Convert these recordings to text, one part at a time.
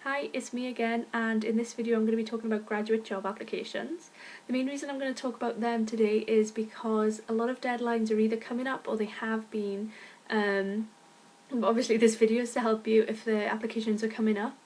Hi, it's me again, and in this video I'm going to be talking about graduate job applications. The main reason I'm going to talk about them today is because a lot of deadlines are either coming up or they have been. Obviously this video is to help you if the applications are coming up.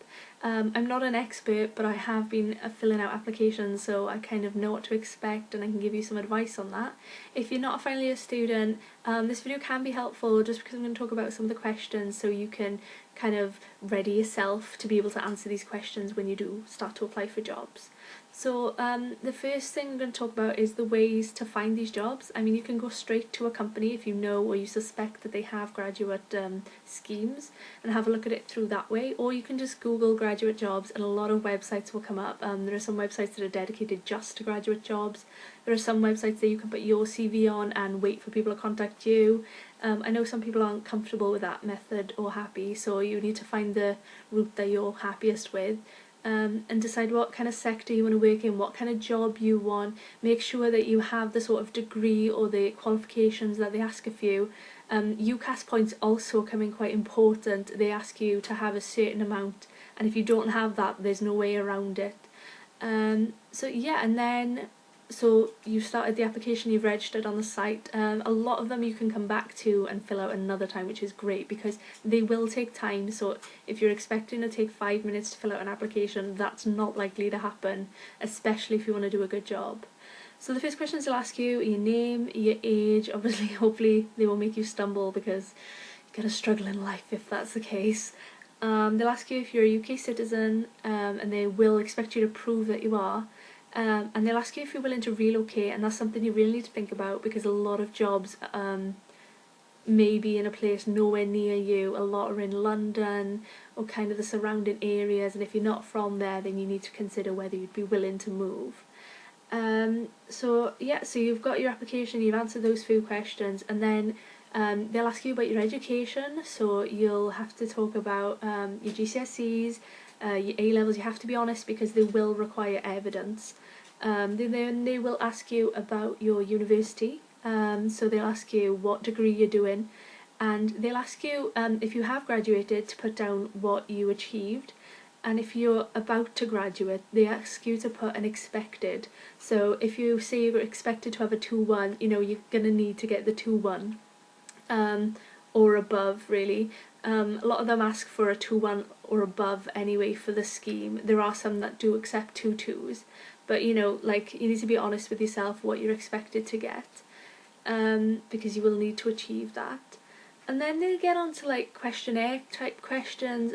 I'm not an expert, but I have been filling out applications, so I kind of know what to expect and I can give you some advice on that. If you're not a final year student, this video can be helpful just because I'm going to talk about some of the questions so you can kind of ready yourself to be able to answer these questions when you do start to apply for jobs. So the first thing I'm going to talk about is the ways to find these jobs. I mean, you can go straight to a company if you know or you suspect that they have graduate schemes and have a look at it through that way, or you can just Google graduate jobs and a lot of websites will come up. There are some websites that are dedicated just to graduate jobs. There are some websites that you can put your CV on and wait for people to contact you. I know some people aren't comfortable with that method or happy, so you need to find the route that you're happiest with. And decide what kind of sector you want to work in, what kind of job you want. Make sure that you have the sort of degree or the qualifications that they ask of you. UCAS points also come in quite important. They ask you to have a certain amount, and if you don't have that, there's no way around it. So you've started the application, you've registered on the site. A lot of them you can come back to and fill out another time, which is great because they will take time. So if you're expecting to take 5 minutes to fill out an application, that's not likely to happen, especially if you want to do a good job. So the first questions they'll ask you: your name, your age. Obviously, hopefully they won't make you stumble because you're going to struggle in life if that's the case. They'll ask you if you're a UK citizen, and they will expect you to prove that you are. And they'll ask you if you're willing to relocate, and that's something you really need to think about because a lot of jobs may be in a place nowhere near you. A lot are in London or kind of the surrounding areas, and if you're not from there, then you need to consider whether you'd be willing to move. So you've got your application, you've answered those few questions, and then they'll ask you about your education. So you'll have to talk about your GCSEs, your A-levels. You have to be honest because they will require evidence. Then they will ask you about your university. So they'll ask you what degree you're doing, and they'll ask you if you have graduated to put down what you achieved. And if you're about to graduate, they ask you to put an expected. So if you say you're expected to have a 2-1, you're going to need to get the 2-1 or above, really. A lot of them ask for a 2-1 or above anyway for the scheme. There are some that do accept 2-2s, but you need to be honest with yourself what you're expected to get, because you will need to achieve that. And then they get on to questionnaire type questions.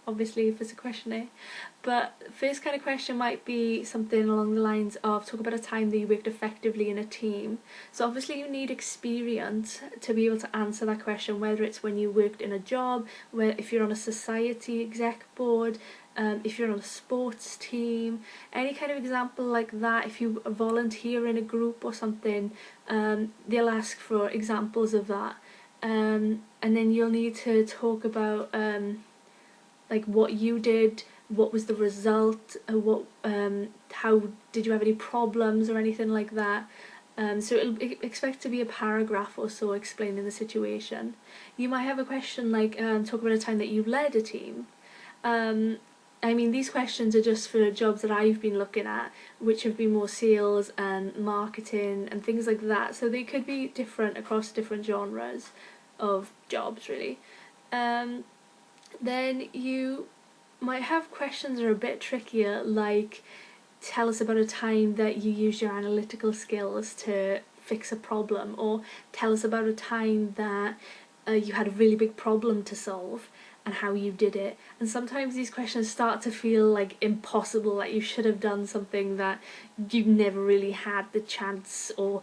Obviously if it's a questionnaire, but first kind of question might be something along the lines of talk about a time that you worked effectively in a team. So obviously you need experience to be able to answer that question, whether it's when you worked in a job, if you're on a society exec board, if you're on a sports team, any kind of example like that. If you volunteer in a group or something, they'll ask for examples of that, and then you'll need to talk about what you did, what was the result, how did you have any problems or anything like that. So it'll expect to be a paragraph or so explaining the situation. You might have a question like talk about a time that you led a team. I mean, these questions are just for jobs that I've been looking at, which have been more sales and marketing and things like that. So they could be different across different genres of jobs, really. Then you might have questions that are a bit trickier, like tell us about a time that you used your analytical skills to fix a problem, or tell us about a time that you had a really big problem to solve and how you did it. And sometimes these questions start to feel like impossible, like you should have done something that you never really had the chance or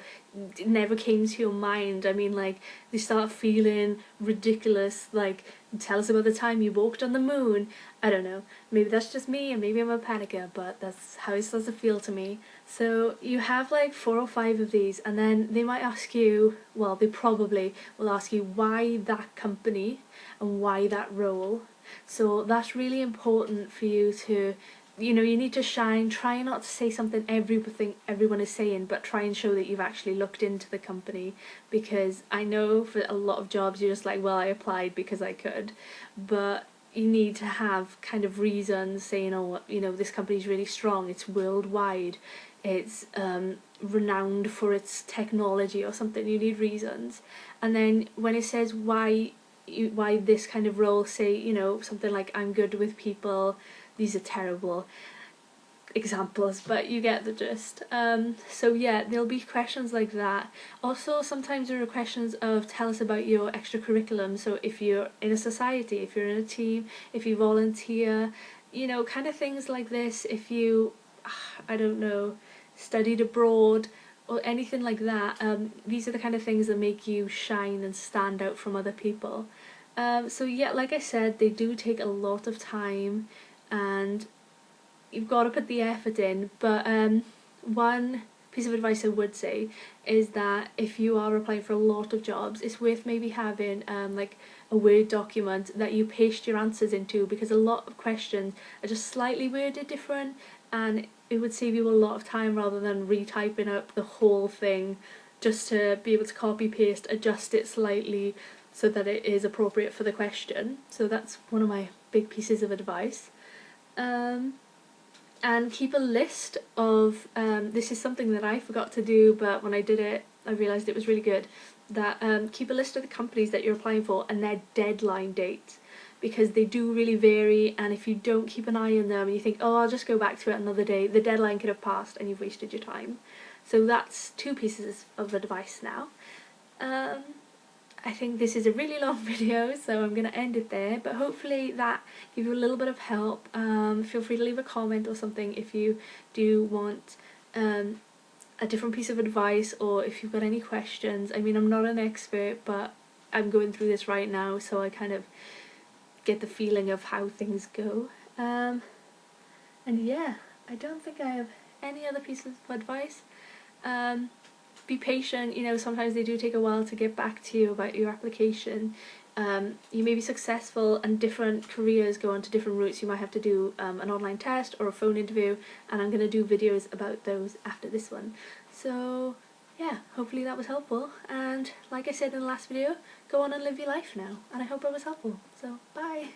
it never came to your mind. I mean, they start feeling ridiculous, like tell us about the time you walked on the moon. I don't know, maybe that's just me and maybe I'm a panicker, but that's how it starts to feel to me. So you have 4 or 5 of these, and then they might ask you, well, they probably will ask you why that company and why that role. So that's really important for you to, you need to shine. Try not to say something everyone is saying, but try and show that you've actually looked into the company, because I know for a lot of jobs you're just like, well, I applied because I could, but you need to have kind of reasons saying, oh, you know, this company's really strong, it's worldwide, it's renowned for its technology or something. You need reasons. And then when it says why this kind of role, say, you know, something like I'm good with people, these are terrible examples, but you get the gist. So yeah, there'll be questions like that. Also, sometimes there are questions of tell us about your extracurriculum. So if you're in a society, if you're in a team, if you volunteer, you know, kind of things like this. If you, I don't know, studied abroad or anything like that, these are the kind of things that make you shine and stand out from other people. So yeah, like I said, they do take a lot of time, and you've got to put the effort in. But one piece of advice I would say is that if you are applying for a lot of jobs, it's worth maybe having like a Word document that you paste your answers into, because a lot of questions are just slightly worded different, and it would save you a lot of time rather than retyping up the whole thing just to be able to copy paste, adjust it slightly so that it is appropriate for the question. So that's one of my big pieces of advice. And keep a list of, this is something that I forgot to do, but when I did it I realised it was really good, that keep a list of the companies that you're applying for and their deadline dates, because they do really vary, and if you don't keep an eye on them and you think, oh, I'll just go back to it another day, the deadline could have passed and you've wasted your time. So that's 2 pieces of advice now. I think this is a really long video, so I'm going to end it there, but hopefully that gave you a little bit of help. Feel free to leave a comment or something if you do want a different piece of advice, or if you've got any questions. I mean, I'm not an expert, but I'm going through this right now, so I kind of get the feeling of how things go. And yeah, I don't think I have any other pieces of advice. Be patient, you know, sometimes they do take a while to get back to you about your application. You may be successful and different careers go on to different routes. You might have to do an online test or a phone interview, and I'm going to do videos about those after this one. So yeah, hopefully that was helpful, and like I said in the last video, go on and live your life now, and I hope it was helpful. So bye!